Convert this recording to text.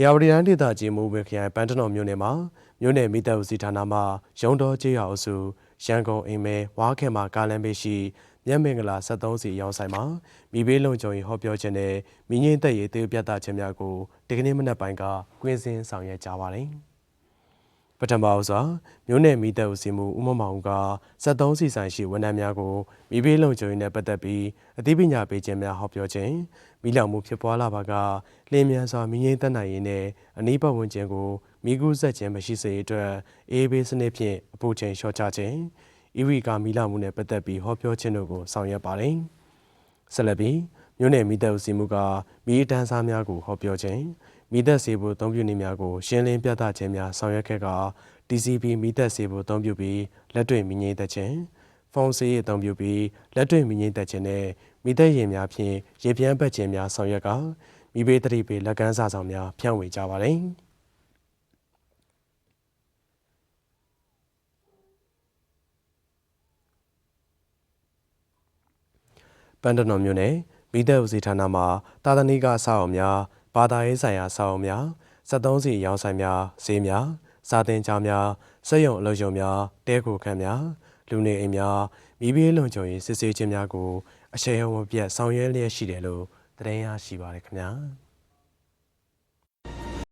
ရာဝတီတိုင်းဒေသကြီးမူဝေခရိုင်ပန်းတနော်မြို့နယ်မှာမြို့နယ်မိသက်ဦးစီးဌာနမှရုံတော်ကျေးရွာအုပ်စုရန်ကုန်အိမ်မဲဝါခဲမှာကားလမ်းဘေးရှိမြတ်မင်္ဂလာ73စီရောင်းဆိုင်မှာမိဘေးလုံခြုံရေးဟောပြောခြင်းနဲ့မိငိမ့်သက်ရေးသေပြတ်သားခြင်းများကိုဒီကနေ့မနက်ပိုင်းကကွင်းစင်းဆောင်ရွက်ကြပါတယ်ပထမအစွာမြို့နယ်မိသက်ဦးစီးမှုဦးမမောင်က73စီဆိုင်ရှိဝန်ထမ်းများကိုမိဘေးလုံခြုံရေးနဲ့ပတ်သက်ပြီးအသိပညာပေးခြင်းများဟောပြောခြင်းမိလောင်မှုဖြစ်ပွားလာပါကလင်းမြန်စွာမိငိမ့်သက်နိုင်ရေးနဲ့အနီးပတ်ဝန်းကျင်ကိုမိကူးဆက်ခြင်းမရှိစေအတွက်အေးဘေးစနစ်ဖြင့်အပူချိန်လျှော့ချခြင်းဤဝီကမိလောင်မှုနဲ့ပတ်သက်ပြီးဟောပြောခြင်းတို့ကိုဆောင်ရွက်ပါတယ်ဆက်လက်ပြီးမြို့နယ်မိသက်ဦးစီးမှုကမိတန်းစားများကိုဟောပြောခြင်းမိသက်စေဖို့အသုံးပြုနည်းများကိုရှင်းလင်းပြသခြင်းများဆောင်ရွက်ခဲ့က DCP မိသက်စေဖို့အသုံးပြုပြီးလက်တွေ့မိငိမ့်သက်ခြင်းဖုန်းစေးအသုံးပြုပြီးလက်တွေ့မိငိမ့်သက်ခြင်းနဲ့မိသက်ရင်များဖြင့်ရေပြန်းပတ်ခြင်းများဆောင်ရွက်ကမိဘေးတတိပေလက်ကမ်းစာဆောင်များဖြန့်ဝေကြပါတယ်ပန်းတနော်မြို့နယ်မိသက်ဦးစီးဌာနမှတာသနိကအဆောက်အအုံများဘာသာရေးဆိုင်ရာအဆောက်အအုံများ73စီရောင်းဆိုင်များဈေးများစာသင်ကြားများစက်ရုံအလုပ်ရုံများတဲခိုခန်းများလူနေအိမ်များမိဘေးလုံခြုံရေးစစ်ဆေးခြင်းများကိုအရှိန်အဟုန်မပြတ်ဆောင်ရွက်လျက်ရှိတယ်လို့သတင်းရရှိပါရခင်ဗျာ